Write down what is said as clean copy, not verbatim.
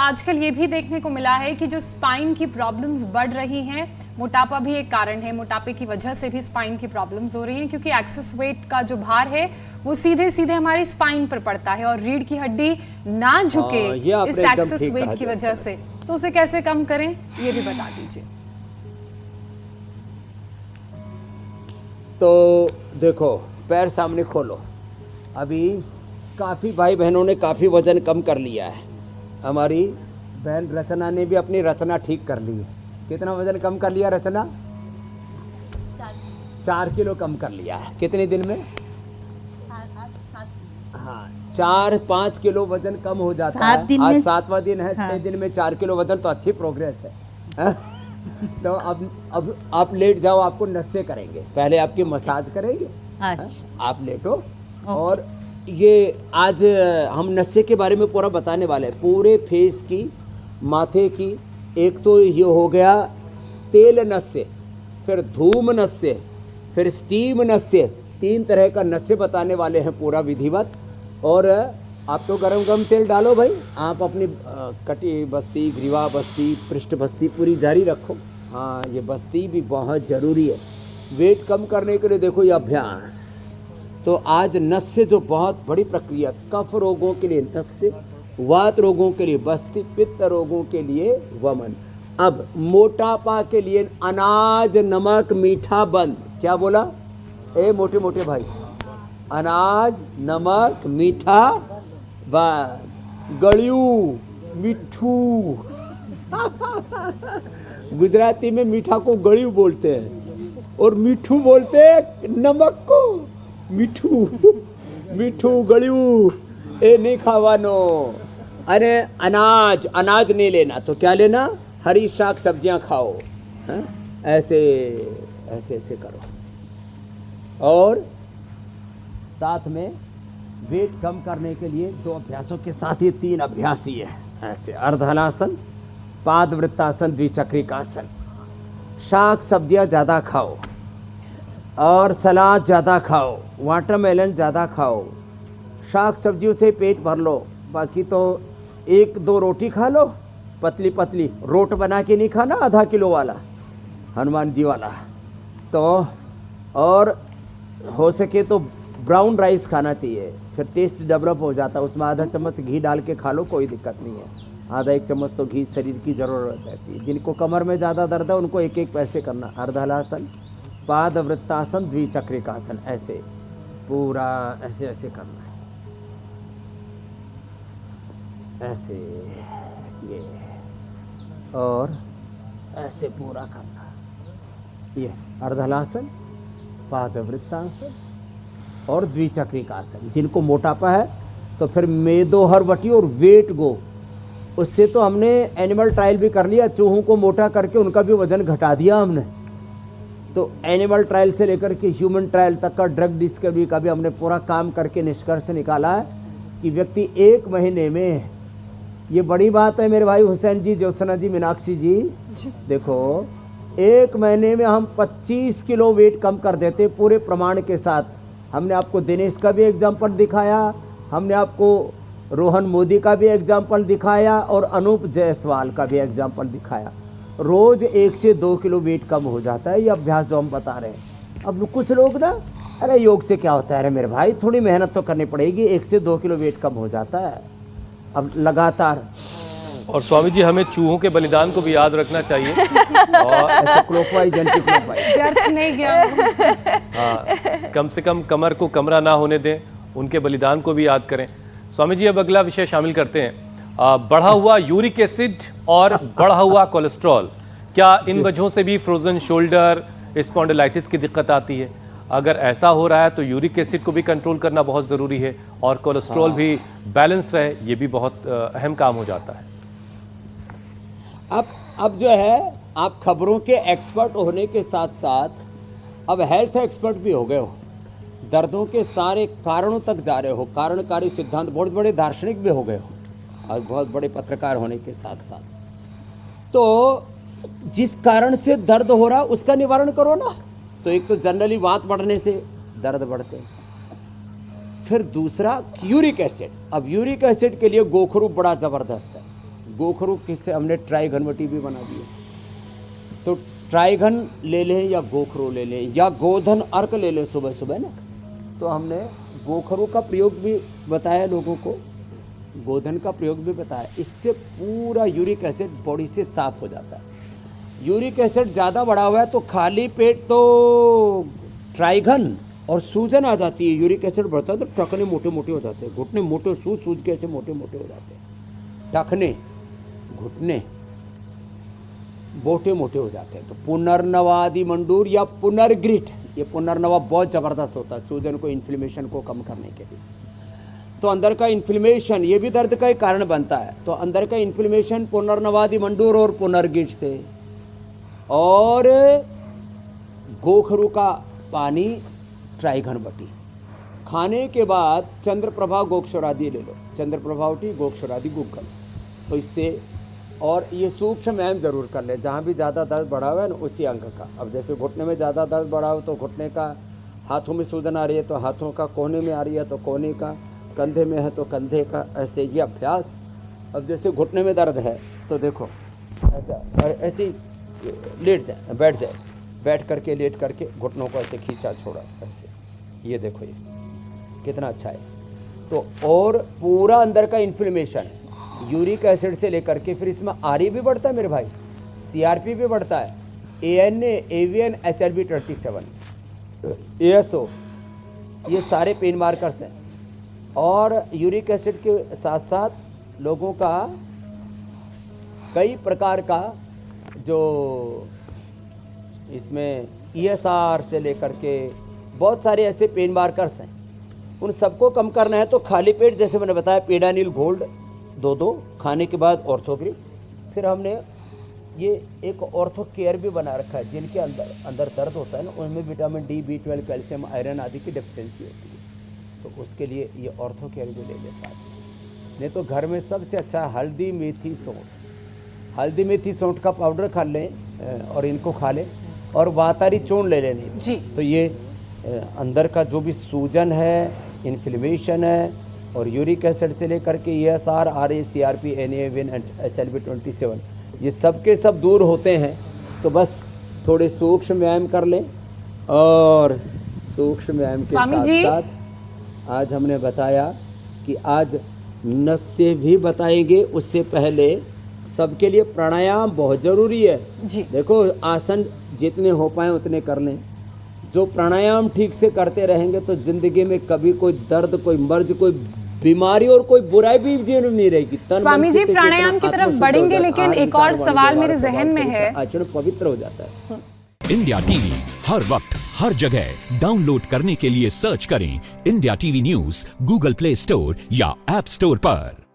आजकल ये भी देखने को मिला है कि जो स्पाइन की प्रॉब्लम्स बढ़ रही हैं, मोटापा भी एक कारण है। मोटापे की वजह से भी स्पाइन की प्रॉब्लम्स हो रही हैं क्योंकि एक्सेस वेट का जो भार है वो सीधे सीधे हमारी स्पाइन पर पड़ता है और रीढ़ की हड्डी ना झुके इस एक्सेस वेट की वजह से, तो उसे कैसे कम करें ये भी बता दीजिए। तो देखो, पैर सामने खोलो। अभी काफ़ी भाई बहनों ने काफ़ी वजन कम कर लिया है। हमारी बहन रचना ने भी अपनी रचना ठीक कर ली है। कितना वजन कम कर लिया रचना? 4 किलो कम कर लिया है। कितने दिन में? 4-5 किलो वजन कम हो जाता है। आज 7वां दिन है। 6 दिन में 4 किलो वजन, तो अच्छी प्रोग्रेस है। तो अब आप लेट जाओ, आपको नस्से करेंगे। पहले आपकी मसाज करेंगे। आप लेटो। और ये आज हम नस्से के बारे में पूरा बताने वाले हैं, पूरे फेस की, माथे की। एक तो ये हो गया तेल नस्से, फिर धूम नस्से, फिर स्टीम नस्से। 3 तरह का नस्से बताने वाले हैं पूरा विधिवत। और आप तो गरम तेल डालो भाई। आप अपनी कटी बस्ती, ग्रीवा बस्ती, पृष्ठ बस्ती पूरी जारी रखो। हाँ, ये बस्ती भी बहुत ज़रूरी है वेट कम करने के लिए। देखो ये अभ्यास। तो आज नस्से जो बहुत बड़ी प्रक्रिया, कफ रोगों के लिए नस्से, वात रोगों के लिए बस्ती, पित्त रोगों के लिए वमन। अब मोटापा के लिए अनाज, नमक, मीठा बंद। क्या बोला? ए मोटे मोटे भाई, अनाज, नमक, मीठा बंद। गड़ियू, मिठू। गुजराती में मीठा को गड़ियू बोलते हैं और मिठू बोलते हैं नमक को। मीठू मीठू गड़ियू ए नहीं खावानो। अरे अनाज नहीं लेना, तो क्या लेना? हरी शाक सब्जियां खाओ। ऐसे ऐसे ऐसे करो। और साथ में वेट कम करने के लिए 2 अभ्यासों के साथ ये 3 अभ्यास ही है। ऐसे अर्धहलासन, पादवृत्तासन, द्विचक्रिकासन। शाक सब्जियां ज़्यादा खाओ और सलाद ज़्यादा खाओ, वाटरमेलन ज़्यादा खाओ। शाक सब्जियों से पेट भर लो। बाकी तो 1-2 रोटी खा लो, पतली पतली। रोट बना के नहीं खाना आधा किलो वाला, हनुमान जी वाला। तो और हो सके तो ब्राउन राइस खाना चाहिए, फिर टेस्ट डेवलप हो जाता है। उसमें आधा चम्मच घी डाल के खा लो, कोई दिक्कत नहीं है। आधा 1 चम्मच तो घी शरीर की ज़रूरत रहती है। जिनको कमर में ज़्यादा दर्द है उनको 1-1 पैसे करना। अर्धहलासन, पादवृत्तासन, द्विचक्रिकासन। ऐसे पूरा ऐसे ऐसे करना है। ऐसे ये और ऐसे पूरा करना। ये अर्धहलासन, पादवृत्तासन और द्विचक्रिकासन। जिनको मोटापा है तो फिर मेदोहरवटी और वेट गो। उससे तो हमने एनिमल ट्रायल भी कर लिया। चूहों को मोटा करके उनका भी वजन घटा दिया हमने। तो एनिमल ट्रायल से लेकर के ह्यूमन ट्रायल तक का ड्रग डिस्कवरी का भी हमने पूरा काम करके निष्कर्ष निकाला है कि व्यक्ति 1 महीने में, ये बड़ी बात है मेरे भाई हुसैन जी, ज्योत्सना जी, मीनाक्षी जी, देखो 1 महीने में हम 25 किलो वेट कम कर देते पूरे प्रमाण के साथ। हमने आपको दिनेश का भी एग्जाम्पल दिखाया, हमने आपको रोहन मोदी का भी एग्जाम्पल दिखाया और अनूप जायसवाल का भी एग्जाम्पल दिखाया। रोज 1 से 2 किलो वेट कम हो जाता है ये अभ्यास जो हम बता रहे हैं। अब कुछ लोग ना, अरे योग से क्या होता है? अरे मेरे भाई थोड़ी मेहनत तो करनी पड़ेगी। 1 से 2 किलो वेट कम हो जाता है अब लगातार। और स्वामी जी, हमें चूहों के बलिदान को भी याद रखना चाहिए। और क्लॉकवाइज एंटी क्लॉकवाइज व्यर्थ नहीं गया। हाँ, कम से कम कमर को कमरा ना होने दें, उनके बलिदान को भी याद करें। स्वामी जी, अब अगला विषय शामिल करते हैं। बढ़ा हुआ यूरिक एसिड और बढ़ा हुआ कोलेस्ट्रॉल, क्या इन वजहों से भी फ्रोजन शोल्डर, स्पॉन्डिलाइटिस की दिक्कत आती है? अगर ऐसा हो रहा है तो यूरिक एसिड को भी कंट्रोल करना बहुत ज़रूरी है और कोलेस्ट्रॉल भी बैलेंस रहे, ये भी बहुत अहम काम हो जाता है। अब जो है, आप खबरों के एक्सपर्ट होने के साथ साथ अब हेल्थ एक्सपर्ट भी हो गए हो। दर्दों के सारे कारणों तक जा रहे हो, कारणकारी सिद्धांत, बहुत बड़े दार्शनिक भी हो गए हो और बहुत बड़े पत्रकार होने के साथ साथ। तो जिस कारण से दर्द हो रहा उसका निवारण करो ना। तो एक तो जनरली वात बढ़ने से दर्द बढ़ते हैं, फिर दूसरा यूरिक एसिड। अब यूरिक एसिड के लिए गोखरू बड़ा ज़बरदस्त है। गोखरू किससे हमने ट्राइघनवटी भी बना दिया। तो ट्राइघन ले लें या गोखरू ले लें या गोधन अर्क ले लें सुबह सुबह ना, तो हमने गोखरू का प्रयोग भी बताया लोगों को, गोधन का प्रयोग भी बताया। इससे पूरा यूरिक एसिड बॉडी से साफ हो जाता है। यूरिक एसिड ज़्यादा बढ़ा हुआ है तो खाली पेट तो ट्राइघन और सूजन आ जाती है। यूरिक एसिड बढ़ता है तो टखने मोटे मोटे हो जाते हैं, घुटने मोटे सूज के ऐसे मोटे मोटे हो जाते हैं, टखने घुटने मोटे मोटे हो जाते हैं। तो पुनर्नवादि मंडूर या पुनर्ग्रिट, ये पुनर्नवा बहुत ज़बरदस्त होता है सूजन को, इन्फ्लेमेशन को कम करने के लिए। तो अंदर का इन्फ्लेमेशन ये भी दर्द का एक कारण बनता है। तो अंदर का इन्फ्लेमेशन पुनर्नवादि मंडूर और पुनर्ग्रिट से, और गोखरू का पानी ट्राइघनवटी। खाने के बाद चंद्रप्रभा गोक्षरादि ले लो, चंद्रप्रभावटी गोक्षरादि गुग्गल। तो इससे, और ये सूक्ष्म व्यायाम जरूर कर ले जहाँ भी ज़्यादा दर्द बढ़ा हुआ है ना उसी अंग का। अब जैसे घुटने में ज़्यादा दर्द बढ़ा हो तो घुटने का, हाथों में सूजन आ रही है तो हाथों का, कोहने में आ रही है तो कोहने का, कंधे में है तो कंधे का, ऐसे ये अभ्यास। अब जैसे घुटने में दर्द है तो देखो ऐसे लेट जाए, बैठ जाए, बैठ करके लेट करके घुटनों को ऐसे खींचा छोड़ा ऐसे, ये देखो ये कितना अच्छा है। तो और पूरा अंदर का इन्फ्लेमेशन यूरिक एसिड से लेकर के, फिर इसमें आरई भी बढ़ता है मेरे भाई, सीआरपी भी बढ़ता है, एएनए, एवीएन, एचआरबी 27, एएसओ, ये सारे पेन मार्कर्स हैं। और यूरिक एसिड के साथ साथ लोगों का कई प्रकार का जो इसमें ईएसआर से लेकर के बहुत सारे ऐसे पेन मार्कर्स हैं, उन सबको कम करना है तो खाली पेट, जैसे मैंने बताया, पेडानिल गोल्ड 2 खाने के बाद ऑर्थोग्रिप। फिर हमने ये एक ऑर्थो केयर भी बना रखा है, जिनके अंदर दर्द होता है ना, उनमें vitamin D, B12, calcium, iron आदि की डेफिशिएंसी होती है, तो उसके लिए ये ऑर्थो केयर भी ले लेता है। नहीं तो घर में सबसे अच्छा हल्दी मेथी सौंठ, हल्दी मेथी सौंठ का पाउडर खा लें और इनको खा लें, और वातारी चूर्ण ले लेनी जी। तो ये अंदर का जो भी सूजन है, इन्फ्लेमेशन है, और यूरिक एसिड से लेकर के ESR, RA, CRP, NAVN, HLB 27, ये सब के सब दूर होते हैं। तो बस थोड़े सूक्ष्म व्यायाम कर लें, और सूक्ष्म व्यायाम के स्वामी साथ जी, साथ आज हमने बताया कि आज नस्य भी बताएंगे, उससे पहले सबके लिए प्राणायाम बहुत ज़रूरी है जी। देखो, आसन जितने हो पाए उतने कर लें। जो प्राणायाम ठीक से करते रहेंगे तो ज़िंदगी में कभी कोई दर्द, कोई मर्ज, कोई बीमारी और कोई बुराई भी जीवन में नहीं रहेगी। स्वामी जी, प्राणायाम की तरफ बढ़ेंगे, लेकिन एक और सवाल मेरे जहन में है। आचरण पवित्र हो जाता है। इंडिया टीवी हर वक्त हर जगह डाउनलोड करने के लिए सर्च करें India TV news Google play store या ऐप स्टोर पर।